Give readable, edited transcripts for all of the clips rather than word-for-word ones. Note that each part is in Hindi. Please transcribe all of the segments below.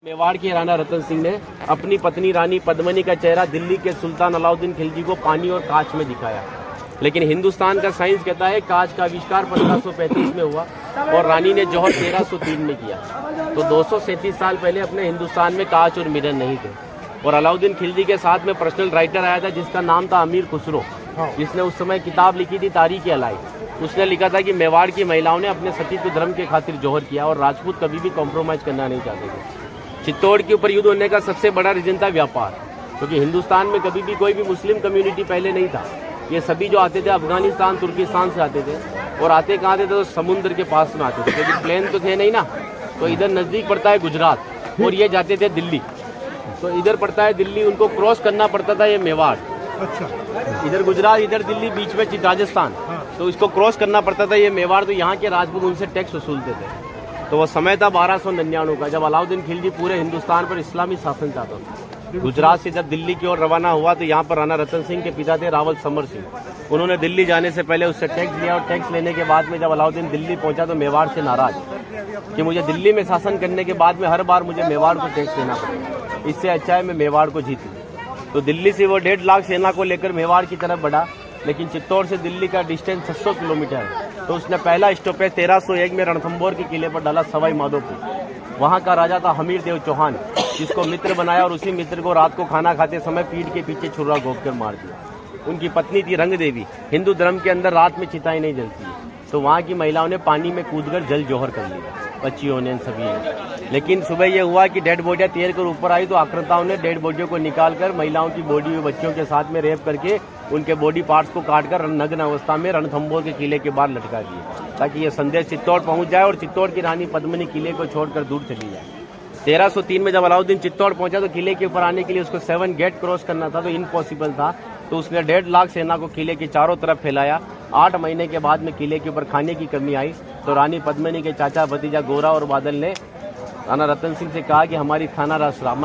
मेवाड़ के राणा रतन सिंह ने अपनी पत्नी रानी पद्मिनी का चेहरा दिल्ली के सुल्तान अलाउद्दीन खिलजी को पानी और कांच में दिखाया, लेकिन हिंदुस्तान का साइंस कहता है कांच का आविष्कार 1535 में हुआ और रानी ने जौहर 1303 में किया। तो 237 साल पहले अपने हिंदुस्तान में कांच और मिरर नहीं थे। और अलाउद्दीन खिलजी के साथ में पर्सनल राइटर आया था जिसका नाम था अमीर खुसरो, जिसने उस समय किताब लिखी थी तारीख अलाई। उसने लिखा था कि मेवाड़ की महिलाओं ने अपने सतीत्व धर्म के खातिर जौहर किया और राजपूत कभी भी कॉम्प्रोमाइज करना नहीं चाहते थे। चित्तौड़ के ऊपर युद्ध होने का सबसे बड़ा रीजन था व्यापार, क्योंकि हिंदुस्तान में कभी भी कोई भी मुस्लिम कम्युनिटी पहले नहीं था। ये सभी जो आते थे अफगानिस्तान तुर्किस्तान से आते थे और आते कहाँ थे तो समुद्र के पास में आते थे, क्योंकि प्लेन तो थे नहीं ना। तो इधर नज़दीक पड़ता है गुजरात और ये जाते थे दिल्ली, तो इधर पड़ता है दिल्ली, उनको क्रॉस करना पड़ता था ये मेवाड़। अच्छा, इधर गुजरात इधर दिल्ली बीच में राजस्थान, तो इसको क्रॉस करना पड़ता था ये मेवाड़। तो यहाँ के राजपूत उनसे टैक्स वसूलते थे। तो वो समय था 1299 का, जब अलाउद्दीन खिलजी पूरे हिंदुस्तान पर इस्लामी शासन चाहता था। गुजरात से जब दिल्ली की ओर रवाना हुआ तो यहाँ पर राणा रतन सिंह के पिता थे रावल समर सिंह। उन्होंने दिल्ली जाने से पहले उससे टैक्स लिया और टैक्स लेने के बाद में जब अलाउद्दीन दिल्ली पहुंचा तो मेवाड़ से नाराज कि मुझे दिल्ली में शासन करने के बाद में हर बार मुझे मेवाड़ को टैक्स देना पड़ेगा, इससे अच्छा है मैं मेवाड़ को जीत लूं। तो दिल्ली से वो 1.5 लाख सेना को लेकर मेवाड़ की तरफ बढ़ा, लेकिन चित्तौड़ से दिल्ली का डिस्टेंस 600 किलोमीटर है। तो उसने पहला स्टॉपेज 1301 में रणथंभौर के किले पर डाला सवाई माधोपुर। वहाँ का राजा था हमीर देव चौहान, जिसको मित्र बनाया और उसी मित्र को रात को खाना खाते समय पीठ के पीछे छुरा घोंप कर मार दिया। उनकी पत्नी थी रंग देवी। हिंदू धर्म के अंदर रात में चिताएं नहीं जलती है, तो वहाँ की महिलाओं ने पानी में कूदकर जल जौहर कर लिया, बच्चियों ने सभी ने। लेकिन सुबह यह हुआ कि डेड बॉडियां तैर कर ऊपर आई तो आक्रांताओं ने डेड बॉडियों को निकालकर महिलाओं की बॉडी और बच्चियों के साथ में रेप करके उनके बॉडी पार्ट्स को काटकर नग्न अवस्था में रणथंभौर के किले के बाहर लटका दिए, ताकि यह संदेश चित्तौड़ पहुंच जाए और चित्तौड़ की रानी पद्मिनी किले को छोड़कर दूर चली जाए। 1303 में जब अलाउद्दीन चित्तौड़ पहुंचा तो किले के ऊपर आने के लिए उसको 7 गेट क्रॉस करना था, तो इम्पॉसिबल था। तो उसने 1.5 लाख सेना को किले के चारों तरफ फैलाया। 8 महीने के बाद में किले के ऊपर खाने की कमी आई तो रानी पद्मिनी के चाचा भतीजा गोरा और बादल ने राणा रतन सिंह से कहा कि हमारा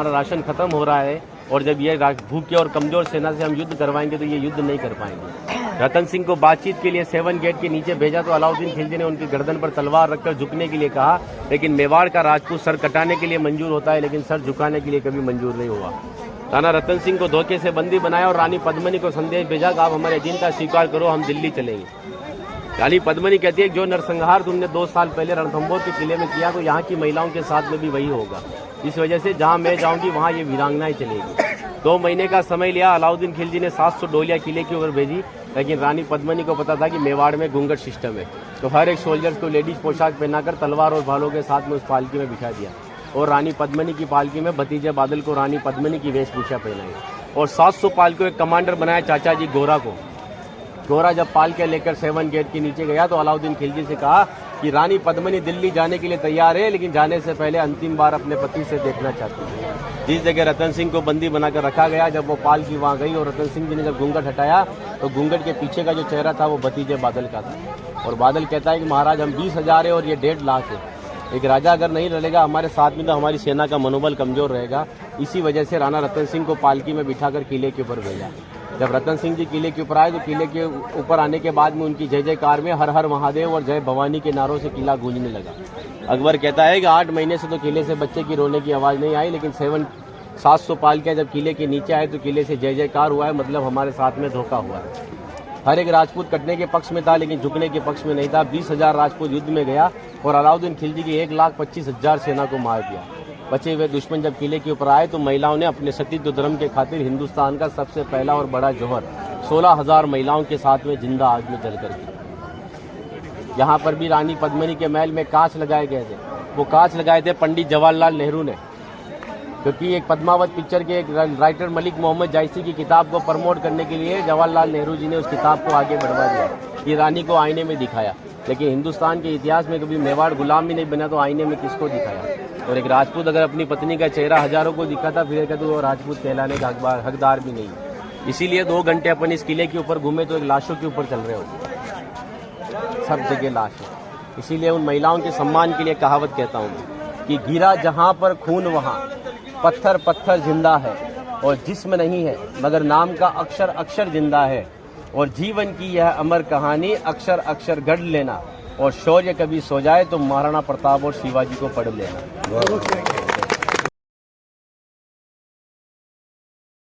राशन खत्म हो रहा है और जब ये भूखे और कमजोर सेना से हम युद्ध करवाएंगे तो ये युद्ध नहीं कर पाएंगे। रतन सिंह को बातचीत के लिए 7 गेट के नीचे भेजा तो अलाउद्दीन खिलजी ने उनकी गर्दन पर तलवार रखकर झुकने के लिए कहा, लेकिन मेवाड़ का राजपूत सर कटाने के लिए मंजूर होता है लेकिन सर झुकाने के लिए कभी मंजूर नहीं हुआ। राणा रतन सिंह को धोखे से बंदी बनाया और रानी पद्मिनी को संदेश भेजा कि आप हमारे अधीनता स्वीकार करो, हम दिल्ली चलेंगे। रानी पद्मिनी कहती है जो नरसंहार तुमने 2 साल पहले रणथंभौर के किले में किया तो यहाँ की महिलाओं के साथ में भी वही होगा। इस वजह से जहाँ मैं जाऊँगी वहाँ ये वीरांगनाएं चलेगी। 2 महीने का समय लिया। अलाउद्दीन खिलजी ने 700 डोलियाँ किले के ऊपर भेजी, लेकिन रानी पद्मिनी को पता था कि मेवाड़ में घूंघट सिस्टम है, तो हर एक सोल्जर्स को लेडीज पोशाक पहनाकर तलवार और भालों के साथ में उस पालकी में बिठा दिया और रानी पद्मिनी की पालकी में भतीजे बादल को रानी पद्मिनी की वेशभूषा पहनाई और 700 पालकों एक कमांडर बनाया चाचा जी गोरा को। गोरा जब पालके लेकर 7 गेट के नीचे गया तो अलाउद्दीन खिलजी से कहा कि रानी पद्मिनी दिल्ली जाने के लिए तैयार है, लेकिन जाने से पहले अंतिम बार अपने पति से देखना चाहती है। जिस जगह रतन सिंह को बंदी बनाकर रखा गया, जब वो पालकी वहाँ गई और रतन सिंह जी ने जब घूंघट हटाया तो घूंघट के पीछे का जो चेहरा था वो भतीजे बादल का था। और बादल कहता है कि महाराज हम 20,000 है और ये 1.5 लाख है, एक राजा अगर नहीं लड़ेगा हमारे साथ में तो हमारी सेना का मनोबल कमजोर रहेगा। इसी वजह से राणा रतन सिंह को पालकी में बिठाकर किले के ऊपर भेजा। जब रतन सिंह जी किले के ऊपर आए तो किले के ऊपर आने के बाद में उनकी जय जयकार में हर हर महादेव और जय भवानी के नारों से किला गूंजने लगा। अकबर कहता है कि 8 महीने से तो किले से बच्चे की रोने की आवाज़ नहीं आई, लेकिन 700 पालकियाँ जब किले के नीचे आए तो किले से जय जयकार हुआ है, मतलब हमारे साथ में धोखा हुआ है। हर एक राजपूत कटने के पक्ष में था लेकिन झुकने के पक्ष में नहीं था। 20,000 राजपूत युद्ध में गया और अलाउद्दीन खिलजी की 1,25,000 सेना को मार दिया। बचे हुए दुश्मन जब किले के ऊपर आए तो महिलाओं ने अपने सतीत्व धर्म के खातिर हिंदुस्तान का सबसे पहला और बड़ा जौहर 16,000 महिलाओं के साथ में जिंदा आग में जलकर किया। यहाँ पर भी रानी पद्मिनी के महल में कांच लगाए गए थे। वो कांच लगाए थे पंडित जवाहरलाल नेहरू ने, क्योंकि एक पद्मावत पिक्चर के एक राइटर मलिक मोहम्मद जायसी की किताब को प्रमोट करने के लिए जवाहरलाल नेहरू जी ने उस किताब को आगे बढ़वा दिया। ये रानी को आईने में दिखाया, लेकिन हिंदुस्तान के इतिहास में कभी मेवाड़ गुलाम भी नहीं बना तो आईने में किसको दिखाया। और एक राजपूत अगर अपनी पत्नी का चेहरा हजारों को दिखाता फिर कहते वो राजपूत कहलाने का हकदार भी नहीं। इसीलिए 2 घंटे अपन इस किले के ऊपर घूमे तो एक लाशों के ऊपर चल रहे होते, सब जगह लाश है। इसीलिए उन महिलाओं के सम्मान के लिए कहावत कहता हूँ कि गिरा जहाँ पर खून वहाँ पत्थर पत्थर जिंदा है और जिस्म नहीं है मगर नाम का अक्षर अक्षर जिंदा है और जीवन की यह अमर कहानी अक्षर अक्षर गढ़ लेना और शौर्य कभी सो जाए तो महाराणा प्रताप और शिवाजी को पढ़ लेना।